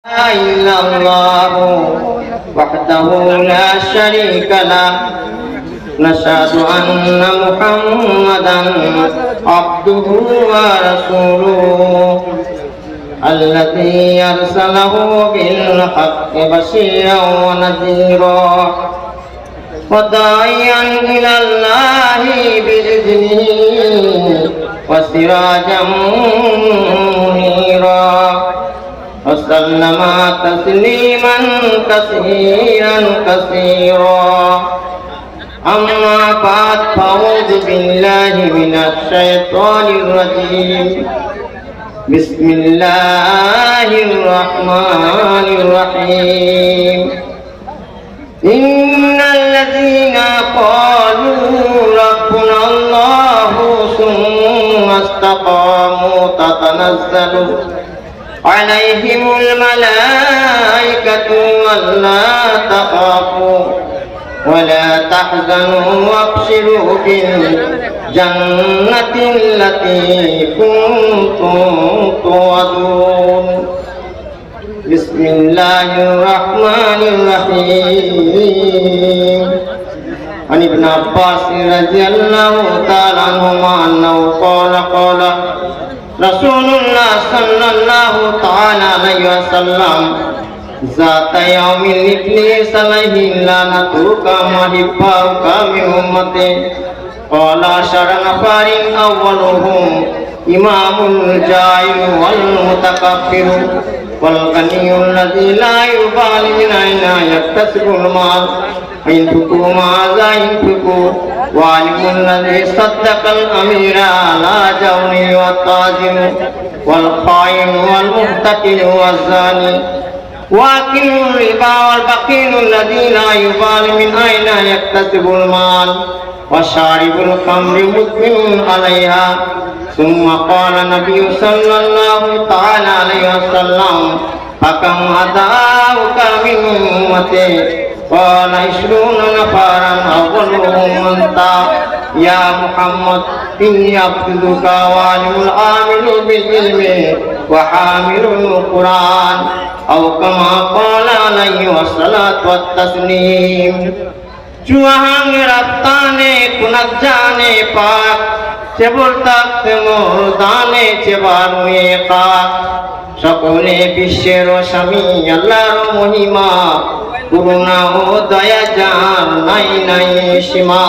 إلا الله وحده لا شريك له نشهد أن محمدا عبده ورسوله الذي أرسله بالحق بشيرا ونذيرا وداعيا إلى الله بإذنه وسراجا منيرا وسلم تسليما كثيرا أما بعد فأعوذ بالله من الشيطان الرجيم بسم الله الرحمن الرحيم إن الذين قالوا ربنا الله ثم استقاموا تتنزل عليهم الملائكة ألا تخافوا ولا تحزنوا وابشروا بالجنة التي كنتم توعدون بسم الله الرحمن الرحيم عن ابن عباس رضي الله تعالى عنهما أنه قال رسول الله صلى الله تعالى عليه وسلم ذات يوم إبليس عليه اللعنة كما حبك من أمتي قال 10 نفر أولهم إمام الجاهل والمتكبر والغني الذي لا يبالي من أين يكتسب المال ينفقوا ماذا ينفقوا وعلم الذي صدق الأمير على جونه والتاجر والخائن والمحتكر والزاني واكل الربا والبخيل الذي لا يبالي من أين يكتسب المال وشارب الخمر مدمن عليها ثم قال النبي صلى الله تعالى عليه وسلم فكم أداؤك من أمتي قال 20 نفرا أولهم أنت يا محمد إني عبدك وعلم العامل بالعلم وحامل القرآن أو كما قال عليه الصلاة والتسليم चुहांग रफ्ताने कुनत जाने पाक चेबुल तख्त मुर्दाने चेबारुए पाक সকলে বিশ্বের স্বামী আল্লাহর মহিমা করুণা ও দয়া যার নাই নাই সীমা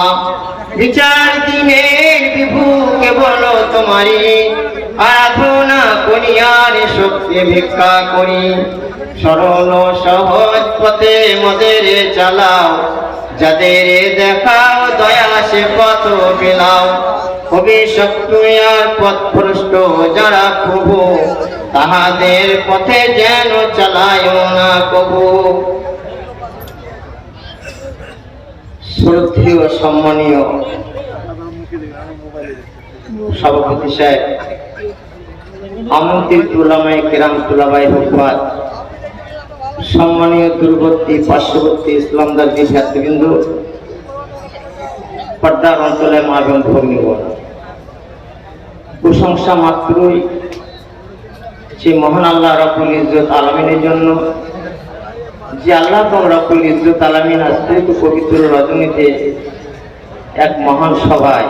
বিচার দিনের বিভু কেবল তোমারি আরাধনা করি আর শক্তি ভিক্ষা করি সরল সহজ পথে মোদের চালাও যাদের দেখাও দয়া সে পথ বিলাও অভিশপ্ত আর পথভ্রষ্ট যারা প্রভু তাহাদের পথে যেন চালায় না কবু। শ্রদ্ধেয় সম্মানীয় সভাপতি সাহেব, আমন্ত্রিত উলামায়ে কেরাম, তুলাবায়ে হুফাজ, সম্মানীয় দূরবর্তী পার্শ্ববর্তী ইসলামদারী ছাত্রবৃন্দ, পর্দার অঞ্চলে মা এবং ভগ্নীগণ, প্রশংসা মাত্রই সে মহান আল্লাহ রাব্বুল ইজ্জত আলামিনের জন্য, যে আল্লাহ রাব্বুল ইজ্জত আলামিন আজকে পবিত্র রজনীতে এক মহান সভায়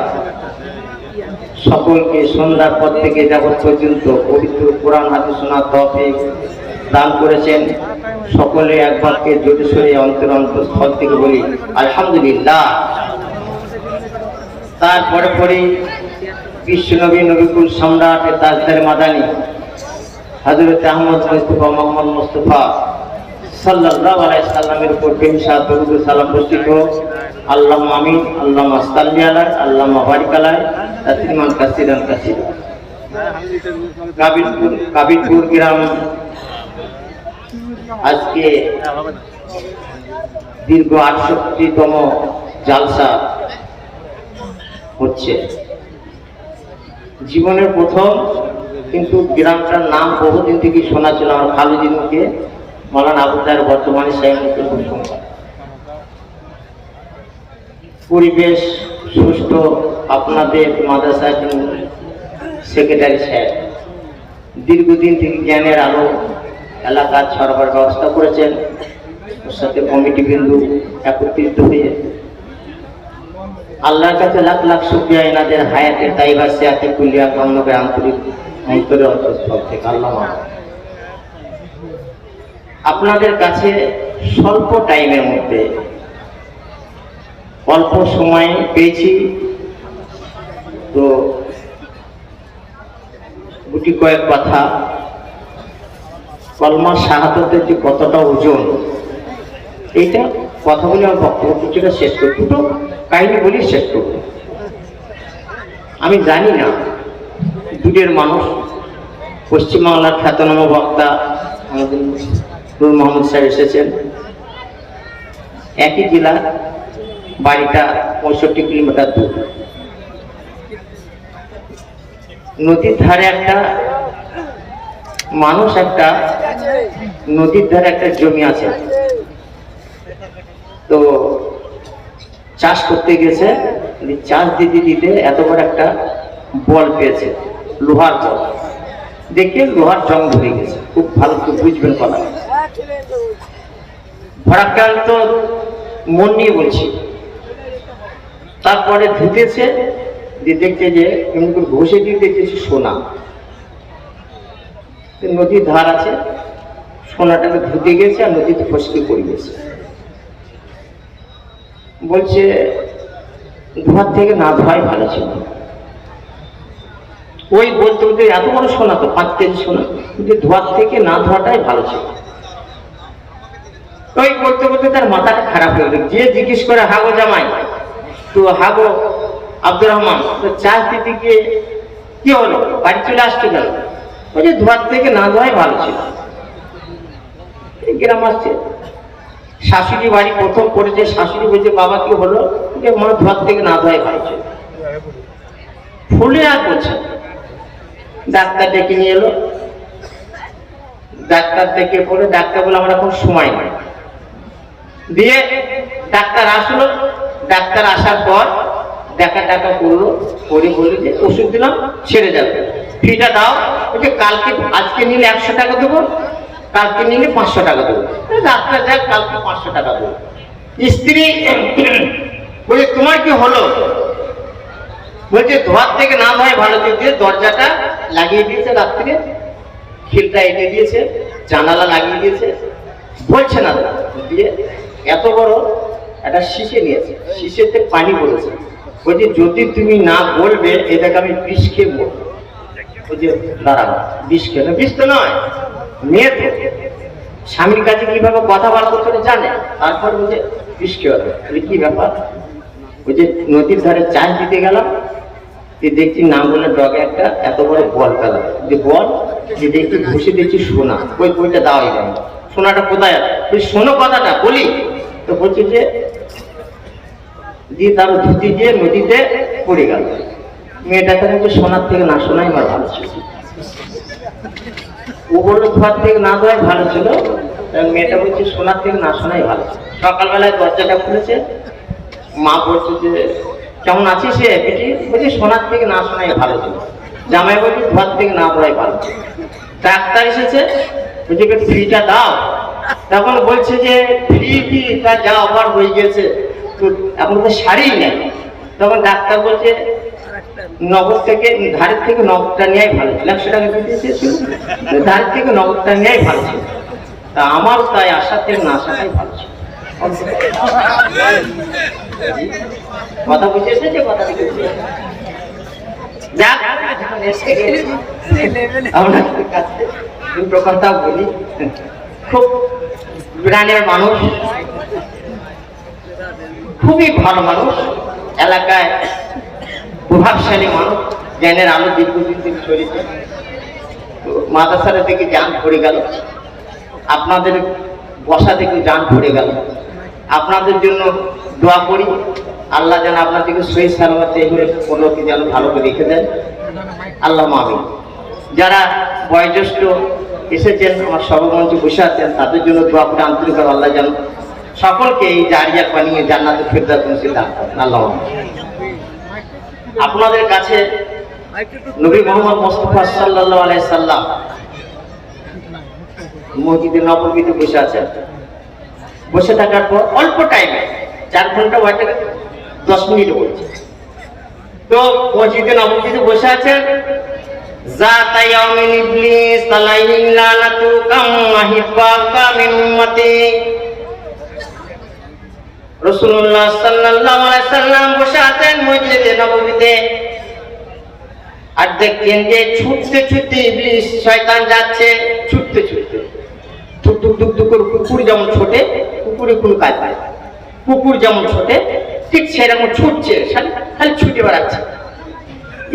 সকলকে সন্ধ্যার পর থেকে যাবত পর্যন্ত পবিত্র কোরআন হাদিস শোনার তৌফিক দান করেছেন। সকলে এক বাক্যে জোরে সোরে অন্তরস্থল থেকে বলি আলহামদুলিল্লাহ। তারপরে পরে বিশ্বনবী নবিকুল সম্রাট তাজদার মাদানী হযরত আহমদ মুস্তাফা মোহাম্মদ মুস্তাফা সাল্লাল্লাহু আলাইহি সাল্লামের উপর প্রেমসা দরুদ সালাম বর্ষিত হোক। আল্লাহুম্মা আমিন। আল্লাহুম্মা সাল্লি আলা আল্লাহুম্মা বারিক আলা তাসলিমান কাসীরান কাসীরা। কাবিলপুর গ্রাম আজকে দীর্ঘ 68তম জালসা হচ্ছে, জীবনের প্রথম, কিন্তু গ্রামটার নাম বহুদিন থেকে শোনা ছিল আমার খালুজির মুখে। মাওলানা আবু তাহের বর্তমানে পরিবেশ সুস্থ, আপনাদের মাদ্রাসার সেক্রেটারি সাহেব দীর্ঘদিন থেকে জ্ঞানের আলো এলাকা ছড়াবার ব্যবস্থা করেছেন, ওর সাথে কমিটি বিন্দু একত্রিত হয়ে আল্লাহর কাছে লাখ লাখ শুকরিয়া, এনাদের হায়াতের তাইবা সিয়াতে কুলিয়া কামনা করে আন্তরিক অন্তরে অন্তঃস্থল থেকে আল্লাহ আপনাদের কাছে স্বল্প টাইমের মধ্যে অল্প সময় পেয়েছি, তো গুটি কয়েক কথা কলমা শাহাদাতের যে কতটা ওজন, এইটা কথা বলে আমার বক্তব্য কিছুটা শেষ করব, দুটো কাহিনী বলি শেষ করব। আমি জানি না দূরের মানুষ, পশ্চিমবাংলার খ্যাতনামা বক্তা আমাদের নূর মোহাম্মদ সাহেব এসেছেন, একই জেলা, বাড়িটা 65 কিলোমিটার দূর। নদীর ধারে একটা মানুষ, একটা নদীর ধারে একটা জমি আছে, তো চাষ করতে গেছে, চাষ দিতে দিতে এত বড় একটা বল পেয়েছে, লোহার বল, দেখে লোহার জং ধরে গেছে। খুব ভালো করে বুঝবেন কথা, ভরাক্রান্ত মন নিয়ে বলছি। তারপরে ধুতেছে, দেখছে যে এমনি করে ঘষে দিয়ে দেখতেছি সোনা, নদীর ধার আছে, সোনাটাকে ধুতে গেছে আর নদীতে ফসকে পড়ে গেছে। বলছে ধোয়ার থেকে না ধোয়াই ভালো ছিল। ওই বলতে বলতে এত বড় সোনা, তো 5 কেজি সোনা, কিন্তু ধোয়ার থেকে না ধোয়াটাই ভালো ছিল। ওই বলতে বলতে তার মাথাটা খারাপ হয়ে গেল। যে জিজ্ঞেস করে হাগো জামাই, তো হাগো আব্দুর রহমান, তো চাষ দিতে গিয়ে কি হলো, বাড়ি চলে আসতে গেল? ওই যে ধোয়ার থেকে না ধোয়াই ভালো ছিল। গ্রাম আসছে, শাশুড়ি বাড়ি প্রথম পড়েছে, শাশুড়ি বলছে বাবা কি হলো, যে মনে ধোয়ার থেকে না ধোয়াই ভালো ছিল। ফুলে আর বলছে, ডাক্তার ডেকে নিয়ে এলো, ডাক্তার ডেকে পড়ে ডাক্তার বলে আমার এখন সময় নেই, দিয়ে ডাক্তার আসলো। ডাক্তার আসার পর দেখা টাকা করলো, করে বললো যে ওষুধ দিলাম ছেড়ে যাবে, ফিটা দাও। ওই যে কালকে, আজকে নিলে 100 টাকা দেবো, কালকে নিলে 500 টাকা দেবো। ডাক্তার যাক, কালকে 500 টাকা দেবো। স্ত্রী বলছে তোমার কি হলো? বলছে ধোয়ার থেকে না ধোয়াই ভালো ছিল। দিয়ে দরজাটা লাগিয়ে দিয়েছে, রাত্রে খিলটা এঁটে দিয়েছে, জানালা লাগিয়ে দিয়েছে, বলছে না। দিয়ে এত বড় একটা শিশে নিয়েছে, শিশেতে পানি পড়েছে। বলছে যদি তুমি না বলবে এটাকে আমি বিষ খেয়ে বলবো। ওই যে দাঁড়াবো, বিষ খেয়ে না, বিষ তো নয়, মেয়ে তো স্বামীর কাছে কিভাবে কথাবার্তা করে জানে। তারপর বলছে বিষ খেয়ে হবে। কি ব্যাপার? ওই যে নদীর ধারে চাষ দিতে গেলাম, দেখছি নাম বলে ডগে একটা এত বড় বল পেলাম, যে বল, যে দেখছি ঘুষে দেখছি সোনা। ওই বইটা দেওয়াই যায়, সোনাটা কোথায়? শোনো কথাটা বলি। তো বলছি যে দিয়ে তার ধুতি দিয়ে নদীতে পড়ে গেল। মেয়েটা তাকে সোনার থেকে না শোনাই আমার ভালো ছিল। ও বললো ধোয়ার থেকে না ধোয়াই ভালো ছিল, মেয়েটা বলছে সোনার থেকে না শোনাই ভালো। সকালবেলায় দরজাটা খুলেছে, মা বলছে যে কেমন আছিস? সে বেটি বলছে সোনার থেকে না শোনাই ভালো ছিল। জামাই বলছে ধোয়ার থেকে না ধোয়াই ভালো ছিল। ডাক্তার এসেছে, বলছে ফ্রিটা দাও। তখন বলছে যে ফ্রিটা যা অফার হয়ে গেছে, তো এখন তো শাড়ি নেই। তখন ডাক্তার বলছে নগদ থেকে, ধারের থেকে নগদটা নেওয়াই ভালো ছিল। 100 টাকা দিতে চেয়েছিল, ধারের থেকে নগদটা নেওয়াই ভালো ছিল। তা আমার তাই আশা থেকে না আসাটাই ভালো ছিল। কথা বুঝে এসেছে, কথা বুঝেছে। আপনাদের কাছে দুটো কথা বলি। খুব গ্রামের মানুষ, খুবই ভালো মানুষ, এলাকায় প্রভাবশালী মানুষ, জ্ঞানের আলো দীর্ঘদিন থেকে ছড়িয়েছে। মাদ্রাসার থেকে যান পড়ে গেল, আপনাদের বসা থেকে যান পড়ে গেল। আপনাদের জন্য দোয়া করি, আল্লাহ যেন আপনাদেরকে সহি সালামতে এগুলো পনেরোকে যেন ভালো করে রেখে দেন, আল্লাহ আমিন। যারা বয়োজ্যেষ্ঠ এসেছেন, আমার সর্বমঞ্চে বসে আছেন, তাদের জন্য দোয়া করে আন্তরিক আল্লাহ যেন সকলকে এই জারিয়া বানিয়ে জান্নাতে ফেরদাউস নসিব দান করেন, আল্লাহ আমিন। আপনাদের কাছে নবী মুহাম্মদ মুস্তাফা সাল্লাল্লাহু আলাইহি সাল্লাম মসজিদে নববীতে বসে আছেন। বসে থাকার পর অল্প টাইমে 4 ঘন্টা হয়তো 10 মিনিট বলছে, তো মসজিদে নববীতে বসে আছেন। যাতা ইয়াউমিন ইবলিস আলাইহি লানাতু কামা হিব্বাকা মিন উম্মতি। রাসূলুল্লাহ সাল্লাল্লাহু আলাইহি সাল্লাম বসে আছেন মসজিদে নববীতে, আর দেখছেন যে ছুটতে ছুটতে ইবলিস শয়তান যাচ্ছে, ছুটতে ছুটতে টুক টুক টুক টুক করে কুকুর যেমন ছোটে, কুকুরে কোনো কাজ নাই, কুকুর যেমন ছোটে ঠিক সেরকম ছুটছে, খালি ছুটে বেড়াচ্ছে।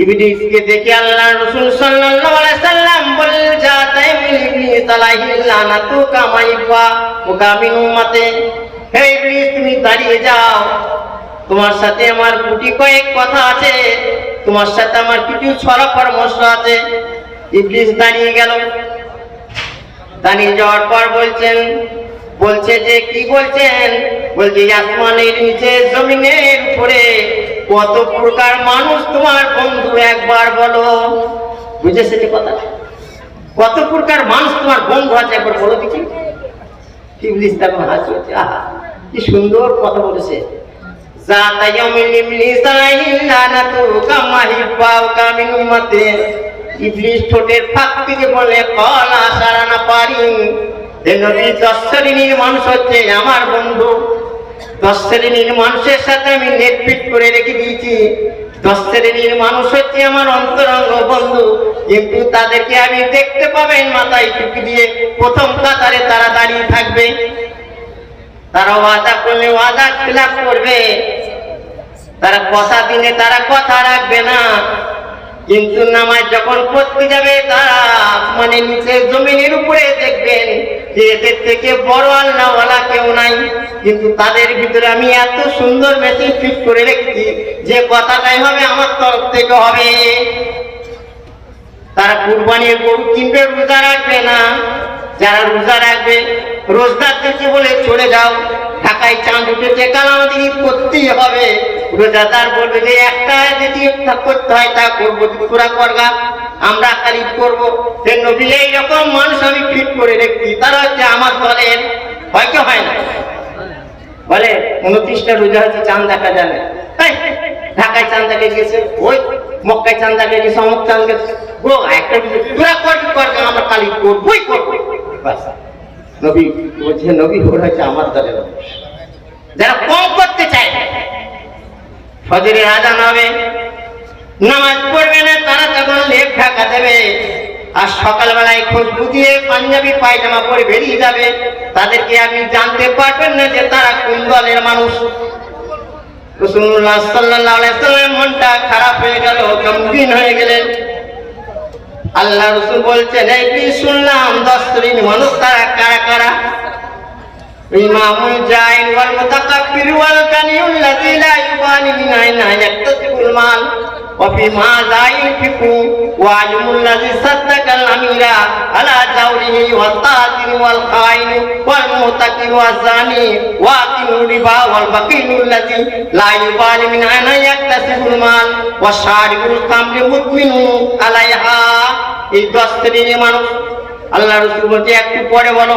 ইবলিসকে দেখে আল্লাহ রাসূল সাল্লাল্লাহু আলাইহি সাল্লাম বলেন, যাতা ইবলিস আলাইহি লানাতু কামা হিব্বাকা মিন উম্মতি। হে ইবলিস, তুমি দাঁড়িয়ে যাও, তোমার সাথে আমার গুটি কয়েক কথা আছে, তোমার সাথে আমার কিছু ছড়া পরামর্শ আছে। ইবলিস দাঁড়িয়ে গেল। দাঁড়িয়ে যাওয়ার পর বলছে যে কি বলছেন? বলছে আসমানের নিচে জমিনের উপরে কত প্রকার মানুষ তোমার বন্ধু, একবার বলো। বুঝেছে যে কথা? কত প্রকার মানুষ তোমার বন্ধু আছে একবার বলো দেখি। ইবলিস তখন হাসছে, আহা কি সুন্দর কথা বলেছে। যাতা ইয়াউমিন ইবলিস আলাইহি লানাতু কামা হিব্বাকা মিন উম্মতি। ইবলিস ঠোঁটের ফাঁক থেকে বলে, ক্বালা সারানা পারিন। হে নবী, 10 শ্রেণীর মানুষ হচ্ছে আমার বন্ধু। 10 শ্রেণীর মানুষের সাথে আমি নেট ফিট করে রেখে দিয়েছি। 10 শ্রেণীর মানুষ হচ্ছে আমার অন্তরঙ্গ বন্ধু, কিন্তু তাদেরকে আমি দেখতে পাবেন মাথায় টুপি দিয়ে প্রথম কাতারে তারা দাঁড়িয়ে থাকবে। তারা ওয়াদা করলে ওয়াদা খিলাফ করবে, তারা কথা দিলে তারা কথা রাখবে না, কিন্তু নামাজ যখন পড়তে যাবে তারা মানে নিচে জমিনের উপরে দেখবেন যে এদের থেকে বড় আল্লাহওয়ালা কেউ নাই। কিন্তু তাদের ভিতরে আমি এত সুন্দর মেসেজ ফিট করে রেখেছি যে কথাটাই হবে আমার তরফ থেকে হবে। তারা কুরবানির গরু কিনবে, রোজা রাখবে না। যারা রোজা রাখবে, রোজদার থেকে বলে চলে যাও, ঢাকায় চাঁদ উঠেছে, কালামাদি করতেই হবে। রোজাদার বলবে যে একটা যদি করতে হয় তা করবো, তোরা করগা, আমরা খালি করবো। নবী এইরকম মানুষ আমি ফিট করে রেখেছি, তারা হচ্ছে আমার দলের। হয়তো হয় না, বলে 29টা রোজা হচ্ছে চাঁদ দেখা যাবে, ঢাকায় চাঁদ দেখে গেছে, ওই মক্কায় চাঁদ দেখে গেছে, অমুক চাঁদ গেছে, একটা তোরা করবি করগা, আমরা খালি করবোই করবো। নবী বলছে, নবী ওরা হচ্ছে আমার দলের মানুষ। যারা কম করতে চায়, ফজরের আযান হবে, নামাজ পড়বে না, তারা তখন লেপ ঢাকা দেবে, আর সকালবেলায় খুশবু দিয়ে পাঞ্জাবি পায়জামা পরে বেরিয়ে যাবে। তাদেরকে আপনি জানতে পারবেন না যে তারা কোন দলের মানুষ। রাসূলুল্লাহ সাল্লাল্লাহু আলাইহি ওয়াসাল্লাম মনটা খারাপ হয়ে গেল, গমগীন হয়ে গেলেন। আল্লাহ রাসূল বলছেন, এই কি শুনলাম 10 শ্রেণীর মানুষ, তারা কারা কারা? ইমামুল জাইন ওয়াল মুতাকাব্বির ওয়াল কানিউল লাযী লা ইউবানি মিন আইনা ইয়াকতাসিবুল মাল ওয়া ফি মা যাইফিকু ওয়া আলিমুল লাযী সাদ্দাকাল আমিরা আলা জাওরিহি ওয়া তাজির ওয়াল খাইন ওয়াল মুতাকির ওয়াজ জানি ওয়া কিনুর রিবা ওয়াল বাকিলুল লাযী লা ইউবানি মিন আইনা ইয়াকতাসিবুল মাল ওয়া শারিবুল খামরি মুদমিনু আলাইহা। এই 10 শ্রেণীর মানুষ। আল্লাহ রাসূল বলছে, একটু পরে বলো।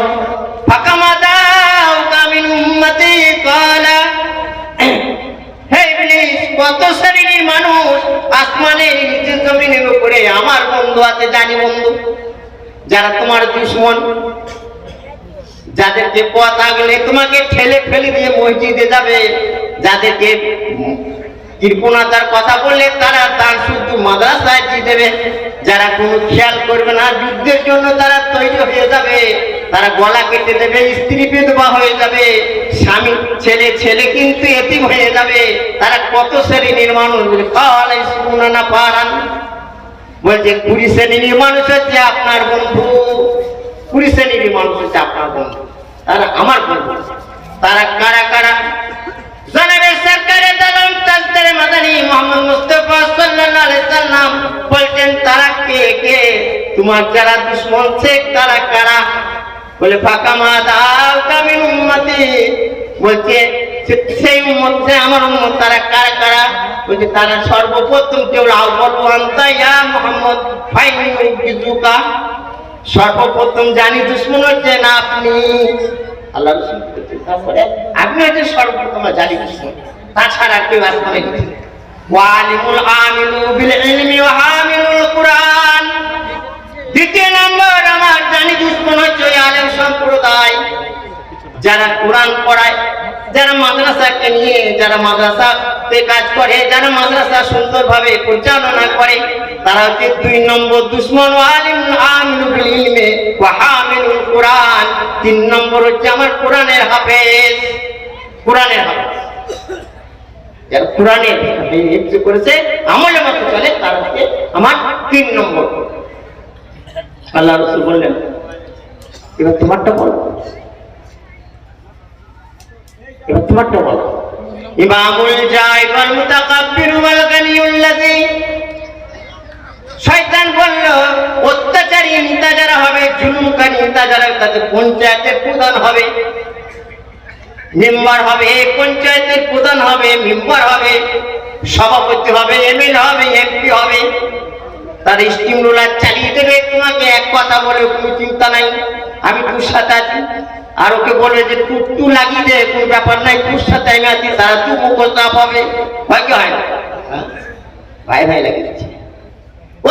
ফাকামা দাউকা মিন উম্মতি ক্বালা। হে ইবলিস, কত শ্রেণীর মানুষ আসমানের নিচে জমিনের উপরে আমার বন্ধু আছে, জানি বন্ধু, যারা তোমার দুশমন, যাদেরকে পথ আগলে তোমাকে ঠেলে ফেলে দিয়ে মসজিদে যাবে, যাদেরকে কৃপণতার কথা বললে তারা দান শুদ্ধ মাদ্রাসায় দিয়ে দেবে, যারা কোনো খেয়াল করবে না, যুদ্ধের জন্য তারা তৈরি হয়ে যাবে, তারা গলা কেটে দেবে, স্ত্রী বিধবা হয়ে যাবে, স্বামী ছেলে ছেলে কিন্তু এতিম হয়ে যাবে। তারা কত শ্রেণীর মানুষ? না পারান বলছে 20 শ্রেণীর মানুষ হচ্ছে আপনার বন্ধু। 20 শ্রেণীর মানুষ হচ্ছে আপনার বন্ধু, তারা আমার বন্ধু। তারা কারা কারা? জনাবে সরকারে আলম তাজদারে মাদানী মুহাম্মদ মুস্তাফা সাল্লাল্লাহু আলাইহি সাল্লাম বলতেন, তারা কে কে? তোমার যারা দুশমন সে কারা কারা? বলে ফাকামা দাউকা মিন উম্মতি। বলছে সেই উম্মত, সে আমার উম্মত। তারা কারা কারা? বলছে তারা সর্বপ্রথম কেউ আউয়ালু আনতা ইয়া মুহাম্মদ ফাইনুকা। সর্বপ্রথম জানি দুশ্মন হচ্ছে না আপনি, আল্লাহ রাসূল বলেছেন। তারপরে আপনি হচ্ছে সর্বপ্রথম জানি দুশ্মন, তাছাড়া কেউ আসমানে নেই। ওয়ালিমুল আমিলু বিল ইলমি ওয়া হামিলুল কুরআন। দ্বিতীয় নম্বর আমার জানি দুশ্মন হচ্ছে আলেম সম্প্রদায়, যারা কোরআন পড়ায়, যারা মাদ্রাসাকে নিয়ে, যারা মাদ্রাসাতে কাজ করে, যারা মাদ্রাসা সুন্দরভাবে পরিচালনা করে, তারা হচ্ছে 2 নম্বর দুশমন। আলিমুল আমিলু বিল ইলমি ওয়া হামিলুল কুরআন। 3 নম্বর হচ্ছে আমার কোরআনের হাফেজ, কোরআনের হাফেজ, যারা কোরআনের হিফজ করেছে, আমলের মতো চলে, তারা হচ্ছে আমার 3 নম্বর। আল্লাহ রাসূল বললেন, এবার তোমারটা বলো, এবার তোমারটা বলো। ইমামুল জাহিদ ওয়াল মুতাকাব্বির ওয়াল গানিউল্লাযী। শয়তান বলল, অত্যাচারী নেতা যারা হবে, জুলুমকারী নেতা যারা, তাদের পঞ্চায়েতের প্রধান হবে, মেম্বার হবে, পঞ্চায়েতের প্রধান হবে, মেম্বার হবে, সভাপতি হবে, এমএলএ হবে, এমপি হবে, তার স্টিম রোলার চালিয়ে দেবে। তোমাকে এক কথা বলে কোনো চিন্তা নাই, আমি তোর সাথে আছি। আর ওকে বলবে যে টুকটু লাগিয়ে দে, কোনো ব্যাপার নাই, তোর সাথে আমি আছি, তারা তু মুখস্থ হবে, হয় কি হয় না? ভাই ভাই লাগিয়ে দিচ্ছে।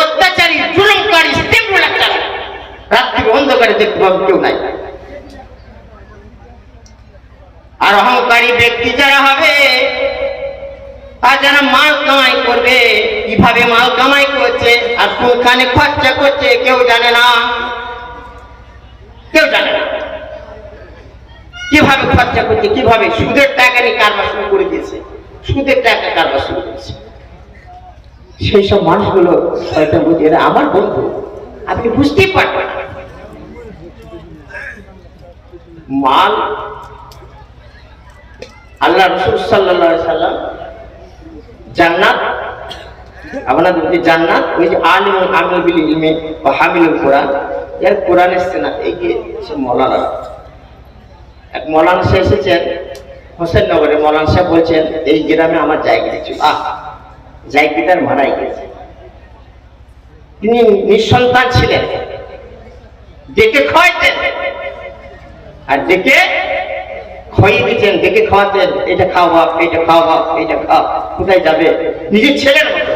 অত্যাচারী, জুলুমকারী, স্টিম রোলার চালায়, রাত্রি অন্ধকারে দেখতে পাবে কেউ নাই। আর অহংকারী ব্যক্তি যারা হবে, আর যারা মাল কামাই করবে, কিভাবে মাল কামাই করছে আর কোনখানে খরচা করছে কেউ জানে না, কেউ জানে না। কিভাবে খরচা করছে, কিভাবে সুদের টাকা নিয়ে কারবার শুরু করে দিয়েছে, সুদের টাকা কারবার শুরু করেছে। সেই সব মানুষগুলো হয়তো বুঝে এরা আমার বন্ধু, আপনি বুঝতেই পারবেন। মাল আল্লাহ রাসূল সাল্লাল্লাহু আলাইহি সাল্লাম জান্নাত, আপনাদের যে জান্নাত, ওই যে আলিমুল আমিল বিল ইলমি ওয়া হামিলুল কুরআন, এর কোরআন এসছে না। এই যে মৌলানা, এক মৌলানা সাহেব এসেছেন হোসেননগরে। মৌলানা সাহেব বলছেন, এই গ্রামে আমার জায়গা ছিল, জায়গাটার মারাই গেছে। তিনি নিঃসন্তান ছিলেন, ডেকে খাওয়াইতেন আর ডেকে খাইয়ে দিচ্ছেন, ডেকে খাওয়াতেন, এটা খাও বাপ, এটা খাও বাপ, এটা খাও, কোথায় যাবে, নিজের ছেলের মতো।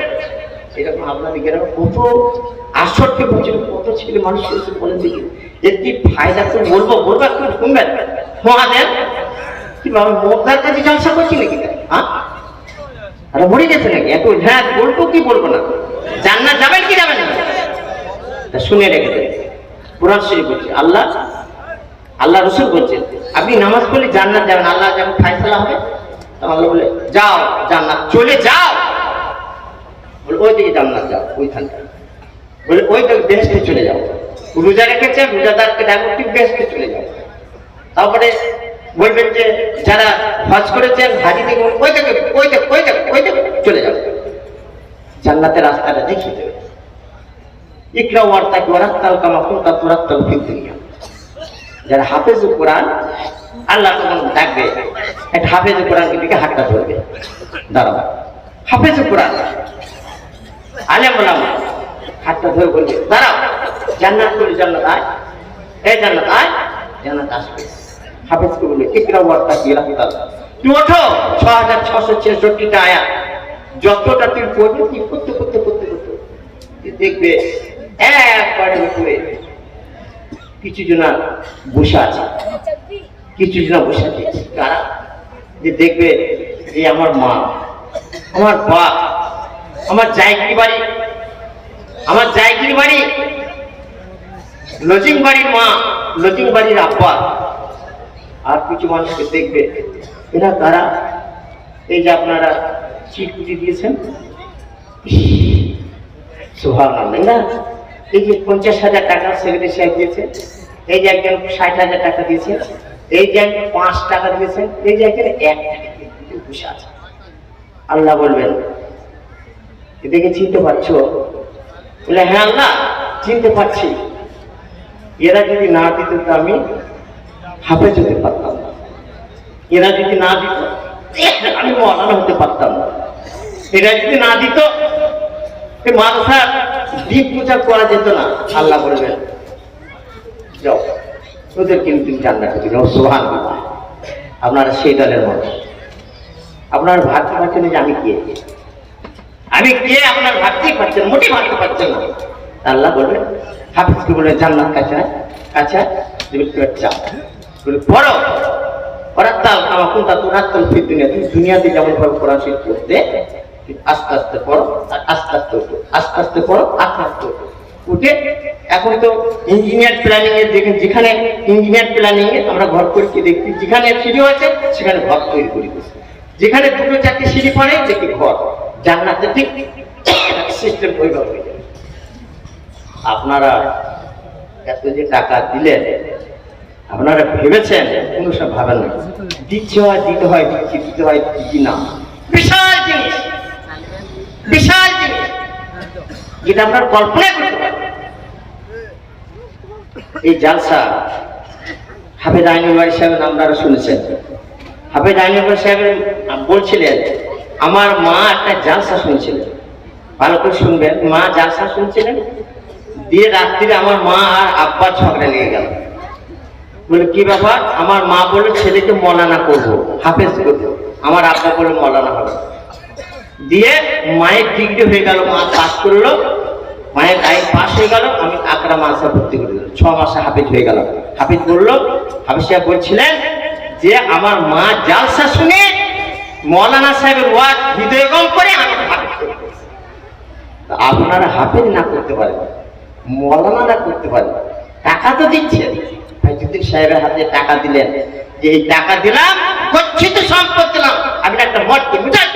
এরকম আপনাদের গ্রামে কত 68 বছর কত ছেলে মানুষ এসে বলেন দেখি, এর কি ফায়দা, তো বলবো বলবো একটু শুনবেন। মহাদেব কি বাবা মোদার কাছে জলসা করছি নাকি? হ্যাঁ, আরে মরে গেছে নাকি? এত হ্যাঁ বলবো কি বলবো না? জান্নাত যাবেন কি যাবেন না? তা শুনে রেখে দেন, কোরআন শরীফ বলছে, আল্লাহ রাসূল বলছেন, আপনি নামাজ পড়লে জান্নাত যাবেন। আল্লাহ যখন ফয়সালা হবে, তখন আল্লাহ বলে, যাও জান্নাত চলে যাও। বলে ওই দিকে জান্নাত যাও, ওইখানটা। বলে ওই দিকে বেহেশতে চলে যাও। রোজা রেখেছে, রোজাদারকে ডাকো, ঠিক বেহেশতে চলে যাও। তারপরে বলবেন যে যারা হজ করেছেন, হাজি থেকে ওই দিকে ওই দিকে ওই দিকে ওই দিকে চলে যাও, জান্নাতের রাস্তাটা দেখিয়ে দেবে। ইকরা ওয়ারতাকি ওয়ারাত্তাল কামা কুনতা তুরাত্তাল ফিদ দুনিয়া। যারা হাফেজ কোরআন, আল্লাহ তখন ডাকবে, একটা হাফেজ কোরআনকে দিকে হাতটা ধরবে, দাঁড়াও। হাফেজ কোরআন আলেম ওলামা হাতটা ধরে বলবে, দাঁড়াও, জান্নাত করে জান্নাত আয়, এই জান্নাত আয়, জান্নাত আসবে। হাফেজকে বলবে, ইকরা ওয়ারতাকি ওয়ারাত্তাল, তুই ওঠো, 6666টা আয়াত যতটা তুই পড়বি, তুই করতে করতে করতে করতে দেখবে একবারে উপরে কিছু জনা বসে আছে, কিছু জনা বসে আছে। কারা? যে দেখবে যে আমার মা, আমার বাপ, আমার জায়গির বাড়ি, আমার জায়গির বাড়ি, লজিং বাড়ির মা, লজিং বাড়ির আব্বা। আর কিছু মানুষকে দেখবে, এরা কারা? এই যে আপনারা চিটকুটি দিয়েছেন, সুবহানাল্লাহ, না এই যে 50,000 টাকা সেক্রেটারি সাহেব দিয়েছে, এই যে একজন 60,000 টাকা দিয়েছে, এই যে একজন 5 টাকা দিয়েছে, এই যে একজন 1 টাকা দিয়েছে, বসে আছে। আল্লাহ বলবেন, এদেরকে চিনতে পারছো? বলে হ্যাঁ আল্লাহ চিনতে পারছি। এরা যদি না দিত তো আমি হাফেজ হতে পারতাম না, এরা যদি না দিত আমি মওলানা হতে পারতাম না, এরা যদি না দিত মাদ্রাসার দ্বীপ প্রচার করা যেত না। আল্লাহ বলবেন, যাও, ওদের কিন্তু তুমি জান্নাতে দিবে। সুবহানাল্লাহ। আপনারা সেই দলের মানুষ, আপনারা ভাবতে পারছেন যে আমি কে, আমি কে, আপনার ভাবতেই পারছেন, মোটেই ভাবতে পারছেন না। আল্লাহ বলবে, হাফিজকে বলে জান্নাত কাছে কাছে চাও, পড়ো পড়াতাল আমার কোনটা তোরাতাল ফির দুনিয়া, তুমি দুনিয়াতে যেমন ভাবে কোরআন শরীফ পড়তে আস্তে আস্তে পড়ো, আর আস্তে আস্তে উঠো, আস্তে আস্তে পড়ো, আস্তে আস্তে উঠো। উঠে এখন তো ইঞ্জিনিয়ার প্ল্যানিং এর দেখেন, যেখানে ইঞ্জিনিয়ার প্ল্যানিং এ আমরা ঘর করছি দেখছি, যেখানে সিঁড়ি আছে সেখানে ঘর তৈরি করে দিচ্ছি, যেখানে দুটো চারটি সিঁড়ি পড়ে দেখি ঘর। জান্নাতে ঠিক সিস্টেম ওইভাবে হয়ে যাবে। আপনারা এত যে টাকা দিলেন, আপনারা ভেবেছেন? কোনো সব ভাবেন না, দিচ্ছে হয় দিতে হয়, দিতে হয় দিচ্ছি না। বিশাল জিনিস, বিশাল জিনিস, যেটা আপনার কল্পনা করতে পারেন। এই জালসা হাফেজ আইনুল বারী সাহেবের আপনারা শুনেছেন। হাফেজ আইনুল বারী সাহেব বলছিলেন, আমার মা একটা জালসা শুনছিলেন, ভালো করে শুনবেন। মা জালসা শুনছিলেন, দিয়ে রাত্রিরে আমার মা আর আব্বা ঝগড়া লেগে গেল। বলে কি ব্যাপার? আমার মা বললো ছেলেকে মৌলানা করবো, হাফেজ করবো, আমার আব্বা বলে মৌলানা হবে। দিয়ে মায়ের ডিগ্রি হয়ে গেল, মা পাস করলো, মায়ের টাইম পাস হয়ে গেল, আমি আকরা মাদ্রাসা ভর্তি করে দিলাম, 6 মাসে হাফেজ হয়ে গেল। হাফেজ বললো, হাফেজ সাহেব বলছিলেন যে আমার মা জালসা শুনে মৌলানা সাহেবের ওয়াজ হৃদয়ঙ্গম করে আমি হাফেজ করবো। আপনারা হাফেজ না করতে পারেন, মৌলানা না করতে পারেন, টাকা তো দিচ্ছেন। ভাইজুদ্দিন সাহেবের হাতে টাকা দিলেন, যে এই টাকা দিলাম, গচ্ছিত সম্পদ দিলাম, আমি একটা মত বুঝাই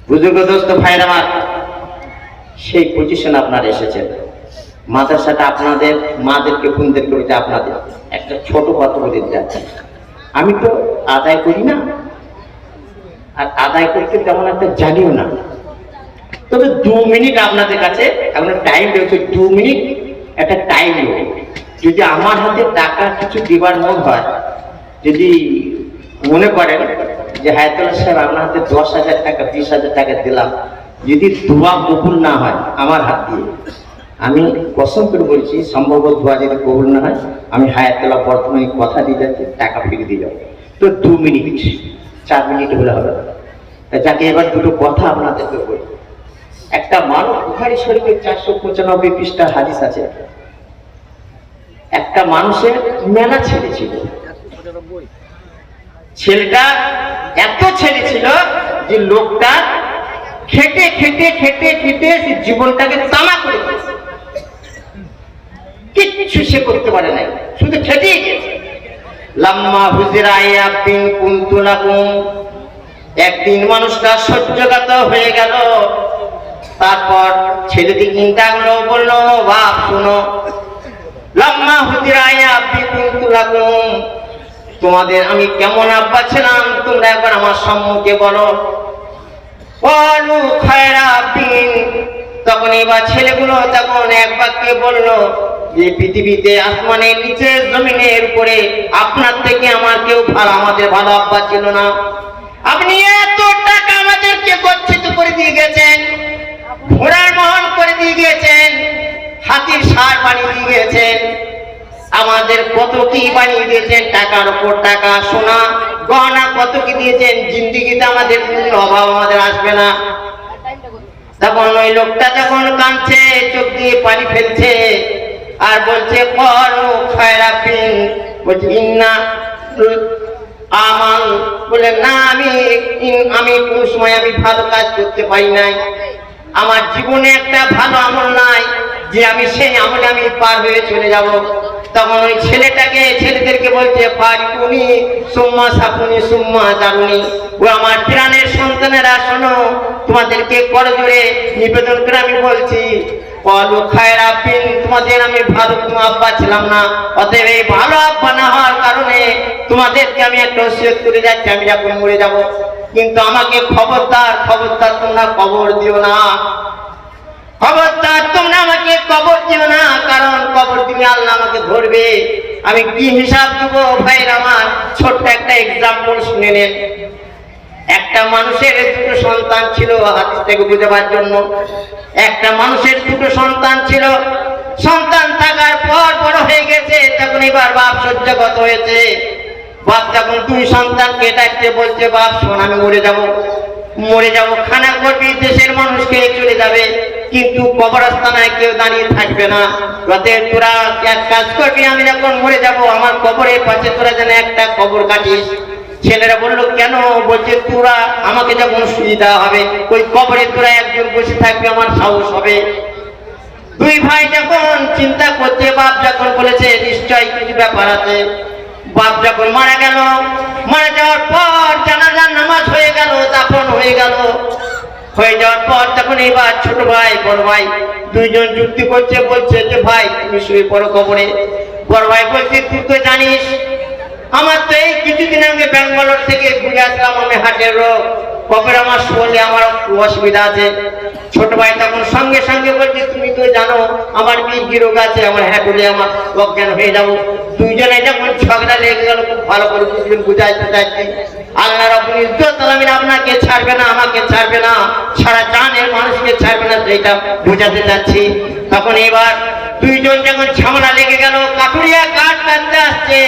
বুজুর্গ দোস্ত ভাইরা আমার, সেই পজিশন আপনারা এসেছেন। মাদ্রাসাটা আপনাদের, মাদেরকে বোনদেরকে বলতে আপনাদের। একটা ছোট কথা বলে যাচ্ছে, আমি তো আদায় করি না, আর আদায় করতে তেমন একটা জানিও না, তবে 2 মিনিট আপনাদের কাছে আপনার টাইম রয়েছে, 2 মিনিট একটা টাইম রয়েছে। যদি আমার হাতে টাকা কিছু দিবার মন হয়, যদি মনে করেন যে হায়াতুল্লাহ সাহেব আপনার হাতে 10,000 টাকা 20,000 টাকা দিলাম, যদি দোয়া কবুল না হয় আমার হাত দিয়ে, আমি কসম করে বলছি, সম্ভবত দোয়া যদি কবুল না হয়, আমি হায়াতুল্লাহ বর্তমানে কথা দিয়ে যাচ্ছি, টাকা ফিরে দিয়ে যাবো। তো 2 মিনিট 4 মিনিট হলে হবে না। যাকে এবার দুটো কথা আপনাদেরকে বলি। একটা মানুষ, বুখারী শরীফের 495 পৃষ্ঠার হাদিস আছে, একটা মানুষের মেলা ছেলে ছিল। ছেলেটা এত ছেলে ছিল যে লোকটা খেটে খেটে খেটে খেটে জীবনটাকে তামা করে দিয়েছে, কিচ্ছু সে করতে পারে নাই, শুধু খেটেই গেছে। লাম্মা হুজরা ইয়াবিন কুনতু লাকুম, একদিন মানুষটা সহ্যগত হয়ে গেল। তারপর ছেলেটি চিন্তা করলো, বললো বাপ শুনো, লাম্মা হুজরা ইয়াবিন কুনতু লাকুম, তোমাদের আমি কেমন আব্বা ছিলাম তোমরা একবার আমার সম্মুখে বলো। বলু খায়রা বিন, তখন এবার ছেলেগুলো তখন এক বাক্যে বললো যে পৃথিবীতে আসমানের নিচে জমিনের উপরে আপনার থেকে আমার কেউ ভালো, আমাদের ভালো আব্বা ছিল না। আপনি এত টাকা আমাদেরকে গচ্ছিত করে দিয়ে গেছেন, ঘোড়ার মহল করে দিয়ে গিয়েছেন, হাতির ষাঁড় বানিয়ে দিয়ে গিয়েছেন, আমাদের কত কি বানিয়ে দিয়েছেন, টাকার উপর টাকা, সোনা গহনা কত কি দিয়েছেন, জিন্দিগিতে আমাদের কোনদিন অভাব আমাদের আসবে না। তখন ওই লোকটা যখন কাঁদছে, চোখ দিয়ে পানি ফেলছে, আর বলছে করু খায়রাফিন, বলছে ইন্না আমাল, বলে না আমি কোন সময় আমি ভালো কাজ করতে পারি নাই, আমার জীবনে একটা ভালো আমল নাই যে আমি সেই আমলে আমি পার হয়ে চলে যাব। তখন ওই ছেলেদেরকে বলছে ফারিকুনি সুম্মা সাফুনি সুম্মা দারুনি, ও আমার প্রাণের সন্তানেরা শোনো, তোমাদেরকে করজোড়ে নিবেদন করে আমি বলছি, কলু খায়রাফিন, তোমাদের আমি ভালো কোনো আব্বা ছিলাম না, অতএব এই ভালো আব্বা না হওয়ার কারণে তোমাদেরকে আমি একটা ওসিয়ত করে যাচ্ছি, আমি যখন মরে যাব, কিন্তু আমাকে খবরদার তোমরা কবর দিও না, খবরদার তোমরা আমাকে কবর দিও না, কারণ কবর দিলে আল্লাহ আমাকে ধরবে, আমি কি হিসাব দেবো। ভাইয়ের আমার, ছোট্ট একটা এক্সাম্পল শুনে নেন। একটা মানুষের 2 সন্তান ছিল, হাদিস থেকে বুঝাবার জন্য, একটা মানুষের 2 সন্তান ছিল, সন্তান থাকার পর বড় হয়ে গেছে, তখন এবার বাপ শয্যাগত হয়েছে। বাপ যখন দুই সন্তানকে ডাকতে বলছে, বাপ শোন, আমি মরে যাব, খানা করবি, দেশের মানুষকে চলে যাবে, কিন্তু কবরস্থানায় কেউ দাঁড়িয়ে থাকবে না। অতএব তোরা এক কাজ করবি, আমি যখন মরে যাব আমার কবরের পাশে তোরা যেন একটা কবর কাটিস। ছেলেরা বললো কেন? বলছে তোরা আমাকে যখন সুবিধা হবে ওই কবরে তোরা একজন বসে থাকবে, আমার সাহস হবে। দুই ভাই যখন চিন্তা করছে, বাপ যখন বলেছে নিশ্চয়ই কিছু ব্যাপার আছে। বাপ যখন মারা গেল, মারা যাওয়ার পর জানাজার নামাজ হয়ে গেল, দাফন হয়ে গেল। হয়ে যাওয়ার পর তখন এবার ছোট ভাই বড় ভাই দুইজন যুক্তি করছে, বলছে যে ভাই তুমি শুয়ে পড়ো কবরে। বড় ভাই বলছে তুই তো জানিস আমার তো এই কিছুদিন আগে ব্যাঙ্গালোর থেকে ঘুরে আসলাম, আমি হার্টের রোগ, কবরে আমার শুলে আমার অসুবিধা আছে। ছোট ভাই তখন সঙ্গে সঙ্গে বলছে তুমি তো জানো আমার বীর্য রোগ আছে, আমার হ্যাটুলে আমার অজ্ঞান হয়ে যাবো। দুইজনে যখন ঝগড়া লেগে গেল, খুব ভালো করে বুঝাইতে চাইছি আল্লাহ রাব্বুল ইজ্জত আলামিন আপনাকে ছাড়বে না, আমাকে ছাড়বে না, সারা জানের মানুষকে ছাড়বে না, সেটা বোঝাতে চাচ্ছি। তখন এবার দুইজন যখন ঝামেলা লেগে গেল, কাঠুরিয়া কাঠ কাটতে আসছে,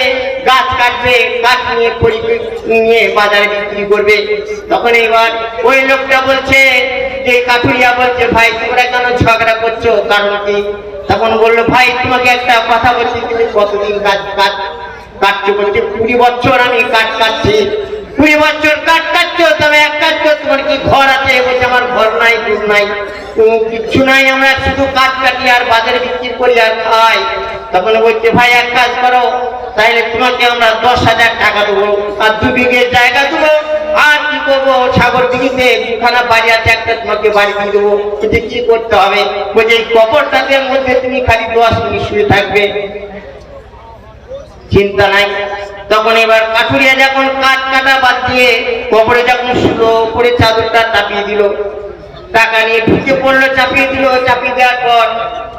গাছ কাটবে, কাঠ নিয়ে বাজারে বিক্রি করবে। তখন এবার ওই লোকটা বলছে যে কাঠুরিয়া বলছে ভাই তোমরা কেন ঝগড়া করছো, কারণ কি? তখন বললো ভাই তোমাকে একটা কথা বলছি, তুমি কতদিন কাটছো? বলছে 20 বছর আমি কাঠ কাটছি। 20 বছর কাঠ কাটছো, তবে এক কাজ করো, তোমার কি ঘর আছে? বলছে আমার ঘর নাই, দুধ নাই, কিচ্ছু নাই, আমরা শুধু কাঠ কাটি আর বাজারে বিক্রি করি আর খাই। তখন বলছে ভাই এক কাজ করো, তাইলে তোমাকে আমরা 10,000 টাকা দেবো আর 2 বিঘে জায়গা দেবো, আর কি করবো সাগর দিঘিতে 2খানা বাড়ি আছে, একটা তোমাকে বাড়ি দিয়ে দেবো। বলছে কি করতে হবে? বলছে এই কবরটাদের মধ্যে তুমি খালি 10 মিনিট শুয়ে থাকবে, চিন্তা নাই। তখন এবার কাঠুরিয়া যখন কাঠ কাটা বাদ দিয়ে কবরে যখন শুলো, করে চাদরটা চাপিয়ে দিল, টাকা নিয়ে ঢুকে পড়লো, চাপিয়ে দিল। চাপিয়ে দেওয়ার পর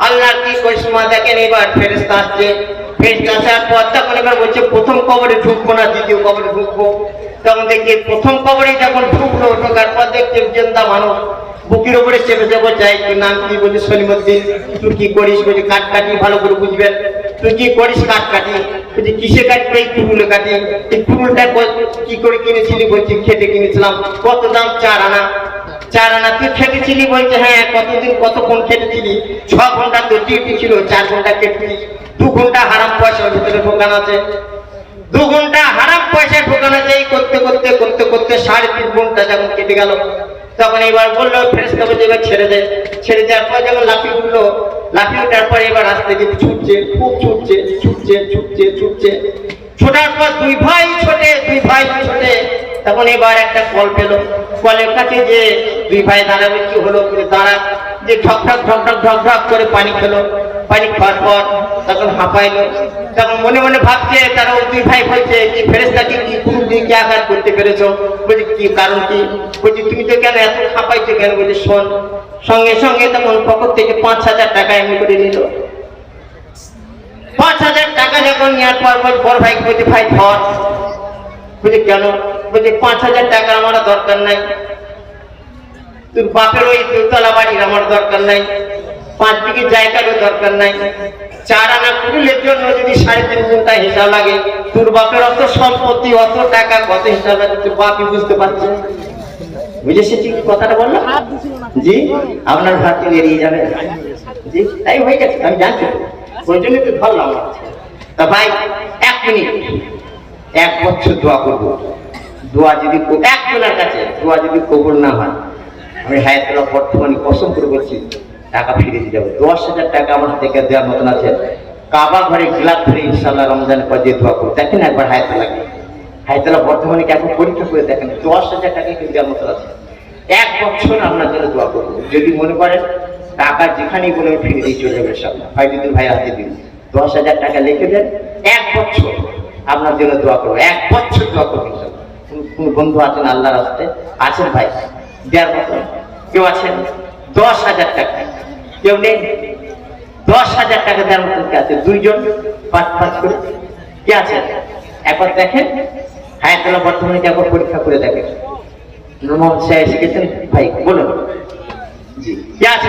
আল্লাহর কি করিশ্মা দেখেন, এবার ফেরেশতা আসছে। ফেরেশতা আসার পর তখন এবার বলছে প্রথম কবরে ঢুকবো না দ্বিতীয় কবরে ঢুকবো। তখন দেখি প্রথম কবরে যখন ঢুকলো, ঢোকার পর দেখছে জিন্দা মানুষ, বুকের উপরে চেপে যাবো চাই। তুই নাম কি? বলছে সলিমুদ্দিন। তুই কি করিস? বলছে কাঠ কাটি, ভালো করে বুঝবেন। তুই কি করিস? কাঠ কাটি। বলছে কিসে কাটবে? এই কুড়ুলে কাটি। এই কুড়ুলটা কি করে কিনেছিলি? বলছি খেতে কিনেছিলাম। কত দাম? 4 আনা। 4 আনা। তুই খেটেছিলি? বলছে হ্যাঁ। কতদিন কতক্ষণ খেটেছিলি? 6 ঘন্টা তোর ডিউটি ছিল, 4 ঘন্টা খেটেছিস। 2 ঘন্টা হারাম পয়সার ভিতরে ঢোকানো আছে, 2 ঘন্টা হারাম পয়সা ঢোকানো আছে। এই করতে করতে করতে করতে 3.5 ঘন্টা যখন কেটে গেল, তখন এবার বললো ফেরেশতা বলছে এবার ছেড়ে দে। ছেড়ে দেওয়ার পর যখন লাফিয়ে উঠলো, লাফিয়ে ওঠার পর এবার আস্তে আস্তে ছুটছে, খুব ছুটছে, ছোটার পর দুই ভাই ছোটে। তখন এবার একটা কল পেলো, কলের কাছে যে দুই ভাই দাঁড়াবে, কি হলো? দাঁড়া, যে ঢক ঢক করে পানি খেলো। পানি খাওয়ার পর তখন হাঁপাইলো। তখন মনে মনে ভাবছে, তারা ওই দুই ভাই বলছে কি ফেরেশতাকে কি কুরুল দিয়ে কি আঘাত করতে পেরেছো? বলছে কি কারণ কি? বলছি তুমি তো কেন এত হাঁপাইছো কেন? বলছে শোন। সঙ্গে সঙ্গে তখন পকেট থেকে 5,000 টাকা এমনি করে নিল। 5,000 টাকা যখন নেওয়ার পর বড় ভাই বলছে ভাই ধর। বলছে কেন? বলছে 5,000 টাকা আমার দরকার নাই, তোর বাপের ওই 2তলা বাড়ির আমার দরকার নাই, 5 বিঘে জায়গারও দরকার নাই, 4 আনা কুড়ুলের জন্য যদি 3.5 ঘন্টা হিসাব লাগে, তোর বাপের অত সম্পত্তি, অত টাকা, কত হিসাব লাগে তোর বাপই বুঝতে পারছে। বুঝেছি ঠিক কথাটা বললাম? জি, আপনার ভাত এড়িয়ে যাবে। জি তাই হয়ে গেছে, আমি জানছি, ওই জন্য তো ধরলাম। তা ভাই 1 মিনিট, 1 বছর দোয়া করবো। দোয়া যদি একজনের কাছে দোয়া যদি কবুল না হয়, আমি হায়াতুল্লাহ বর্তমানে কসম করে বলছি টাকা ফিরে দিয়ে যাবো। 10,000 টাকা আমার থেকে দেওয়ার মতন আছে। কাবা ঘরে গিলাপ ধরে ইনশাআল্লাহ রমজানের পর দিয়ে দোয়া করবো। দেখেন একবার হায়াতুল্লাহ বর্তমানে কেমন পরীক্ষা করে দেখেন, 10,000 টাকা কিন্তু দেওয়ার মতন আছে। 1 বছর আপনার জন্য দোয়া করবো। যদি মনে করেন টাকা যেখানেই বলে ফিরে দিয়ে চলে যাবে ইনশাআল্লাহ। ভাই দিন, ভাই রাতে দিন, 10,000 টাকা লিখে দেন, 1 বছর আপনার জন্য দোয়া করবো। 1 বছর দোয়া করবো ইনশাআল্লাহ। কোন বন্ধু আছেন আল্লাহর রাস্তে আছেন ভাই দেওয়ার মতো? কেউ আছেন? 10,000 টাকা কেউ নেই? 10,000 টাকা দেওয়ার মতো কে আছে? 2 জন 5 করে কে আছে? একবার দেখেন হায়াতুল্লাহ বর্তমানে একবার পরীক্ষা করে দেখেন। মোহাম্মদ সাহেব শিখেছেন ভাই, বলুন। জি কে আছে?